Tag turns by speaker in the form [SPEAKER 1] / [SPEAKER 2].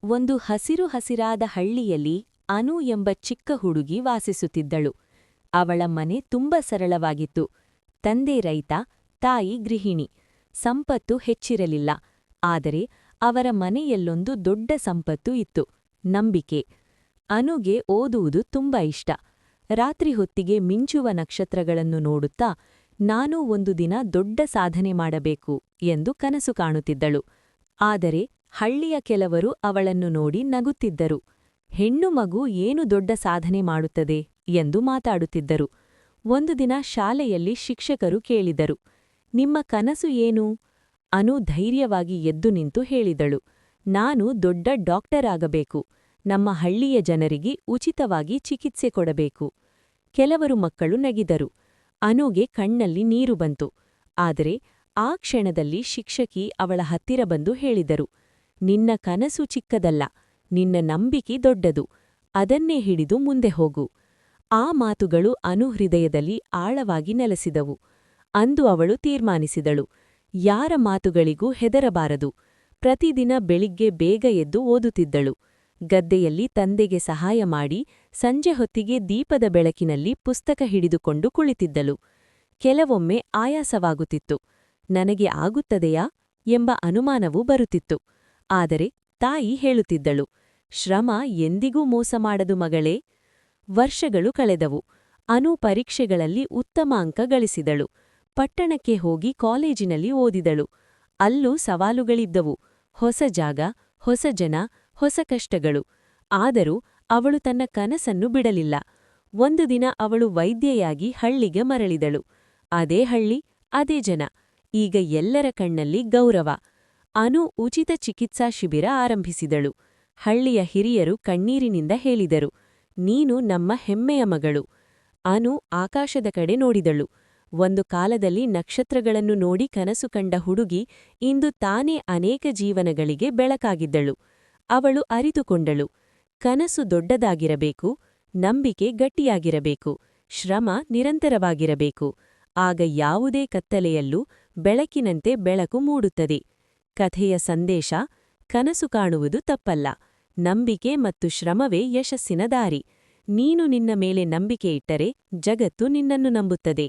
[SPEAKER 1] ಒಂದು ಹಸಿರು ಹಸಿರಾದ ಹಳ್ಳಿಯಲ್ಲಿ ಅನು ಎಂಬ ಚಿಕ್ಕ ಹುಡುಗಿ ವಾಸಿಸುತ್ತಿದ್ದಳು. ಅವಳ ಮನೆ ತುಂಬ ಸರಳವಾಗಿತ್ತು. ತಂದೆ ರೈತ, ತಾಯಿ ಗೃಹಿಣಿ. ಸಂಪತ್ತು ಹೆಚ್ಚಿರಲಿಲ್ಲ. ಆದರೆ ಅವರ ಮನೆಯಲ್ಲೊಂದು ದೊಡ್ಡ ಸಂಪತ್ತು ಇತ್ತು: ನಂಬಿಕೆ. ಅನುಗೆ ಓದುವುದು ತುಂಬ ಇಷ್ಟ. ರಾತ್ರಿ ಹೊತ್ತಿಗೆ ಮಿಂಚುವ ನಕ್ಷತ್ರಗಳನ್ನು ನೋಡುತ್ತಾ ನಾನು ಒಂದು ದಿನ ದೊಡ್ಡ ಸಾಧನೆ ಮಾಡಬೇಕು ಎಂದು ಕನಸು ಕಾಣುತ್ತಿದ್ದಳು. ಆದರೆ ಹಳ್ಳಿಯ ಕೆಲವರು ಅವಳನ್ನು ನೋಡಿ ನಗುತ್ತಿದ್ದರು. ಹೆಣ್ಣು ಮಗು ಏನು ದೊಡ್ಡ ಸಾಧನೆ ಮಾಡುತ್ತದೆ ಎಂದು ಮಾತಾಡುತ್ತಿದ್ದರು. ಒಂದು ದಿನ ಶಾಲೆಯಲ್ಲಿ ಶಿಕ್ಷಕರು ಕೇಳಿದರು, ನಿಮ್ಮ ಕನಸು ಏನು? ಅನು ಧೈರ್ಯವಾಗಿ ಎದ್ದು ನಿಂತು ಹೇಳಿದಳು, ನಾನು ದೊಡ್ಡ ಡಾಕ್ಟರ್ ಆಗಬೇಕು. ನಮ್ಮ ಹಳ್ಳಿಯ ಜನರಿಗೆ ಉಚಿತವಾಗಿ ಚಿಕಿತ್ಸೆ ಕೊಡಬೇಕು. ಕೆಲವರು ಮಕ್ಕಳು ನಗಿದರು. ಅನುಗೆ ಕಣ್ಣಲ್ಲಿ ನೀರು ಬಂತು. ಆದರೆ ಆ ಕ್ಷಣದಲ್ಲಿ ಶಿಕ್ಷಕಿ ಅವಳ ಹತ್ತಿರ ಬಂದು ಹೇಳಿದರು, ನಿನ್ನ ಕನಸು ಚಿಕ್ಕದಲ್ಲ, ನಿನ್ನ ನಂಬಿಕೆ ದೊಡ್ಡದು. ಅದನ್ನೇ ಹಿಡಿದು ಮುಂದೆ ಹೋಗು. ಆ ಮಾತುಗಳು ಅನು ಹೃದಯದಲ್ಲಿ ಆಳವಾಗಿ ನೆಲೆಸಿದವು. ಅಂದು ಅವಳು ತೀರ್ಮಾನಿಸಿದಳು, ಯಾರ ಮಾತುಗಳಿಗೂ ಹೆದರಬಾರದು. ಪ್ರತಿದಿನ ಬೆಳಿಗ್ಗೆ ಬೇಗ ಎದ್ದು ಓದುತ್ತಿದ್ದಳು. ಗದ್ದೆಯಲ್ಲಿ ತಂದೆಗೆ ಸಹಾಯ ಮಾಡಿ ಸಂಜೆ ಹೊತ್ತಿಗೆ ದೀಪದ ಬೆಳಕಿನಲ್ಲಿ ಪುಸ್ತಕ ಹಿಡಿದುಕೊಂಡು ಕುಳಿತಿದ್ದಳು. ಕೆಲವೊಮ್ಮೆ ಆಯಾಸವಾಗುತ್ತಿತ್ತು. ನನಗೆ ಆಗುತ್ತದೆಯಾ ಎಂಬ ಅನುಮಾನವೂ ಬರುತ್ತಿತ್ತು. ಆದರೆ ತಾಯಿ ಹೇಳುತ್ತಿದ್ದಳು, ಶ್ರಮ ಎಂದಿಗೂ ಮೋಸ ಮಾಡದು ಮಗಳೇ. ವರ್ಷಗಳು ಕಳೆದವು. ಅನು ಪರೀಕ್ಷೆಗಳಲ್ಲಿ ಉತ್ತಮ ಅಂಕ ಗಳಿಸಿದಳು. ಪಟ್ಟಣಕ್ಕೆ ಹೋಗಿ ಕಾಲೇಜಿನಲ್ಲಿ ಓದಿದಳು. ಅಲ್ಲೂ ಸವಾಲುಗಳಿದ್ದವು: ಹೊಸ ಜಾಗ, ಹೊಸ ಜನ, ಹೊಸ ಕಷ್ಟಗಳು. ಆದರೂ ಅವಳು ತನ್ನ ಕನಸನ್ನು ಬಿಡಲಿಲ್ಲ. ಒಂದು ದಿನ ಅವಳು ವೈದ್ಯೆಯಾಗಿ ಹಳ್ಳಿಗೆ ಮರಳಿದಳು. ಅದೇ ಹಳ್ಳಿ, ಅದೇ ಜನ. ಈಗ ಎಲ್ಲರ ಕಣ್ಣಲ್ಲಿ ಗೌರವ. ಅನು ಉಚಿತ ಚಿಕಿತ್ಸಾ ಶಿಬಿರ ಆರಂಭಿಸಿದಳು. ಹಳ್ಳಿಯ ಹಿರಿಯರು ಕಣ್ಣೀರಿನಿಂದ ಹೇಳಿದರು, ನೀನು ನಮ್ಮ ಹೆಮ್ಮೆಯ ಮಗಳು. ಅನು ಆಕಾಶದ ಕಡೆ ನೋಡಿದಳು. ಒಂದು ಕಾಲದಲ್ಲಿ ನಕ್ಷತ್ರಗಳನ್ನು ನೋಡಿ ಕನಸು ಕಂಡ ಹುಡುಗಿ ಇಂದು ತಾನೇ ಅನೇಕ ಜೀವನಗಳಿಗೆ ಬೆಳಕಾಗಿದ್ದಳು. ಅವಳು ಅರಿತುಕೊಂಡಳು, ಕನಸು ದೊಡ್ಡದಾಗಿರಬೇಕು, ನಂಬಿಕೆ ಗಟ್ಟಿಯಾಗಿರಬೇಕು, ಶ್ರಮ ನಿರಂತರವಾಗಿರಬೇಕು. ಆಗ ಯಾವುದೇ ಕತ್ತಲೆಯಲ್ಲೂ ಬೆಳಕಿನಂತೆ ಬೆಳಕು ಮೂಡುತ್ತದೆ. ಕಥೆಯ ಸಂದೇಶ: ಕನಸು ಕಾಣುವುದು ತಪ್ಪಲ್ಲ. ನಂಬಿಕೆ ಮತ್ತು ಶ್ರಮವೇ ಯಶಸ್ಸಿನ ದಾರಿ. ನೀನು ನಿನ್ನ ಮೇಲೆ ನಂಬಿಕೆ ಇಟ್ಟರೆ ಜಗತ್ತು ನಿನ್ನನ್ನು ನಂಬುತ್ತದೆ.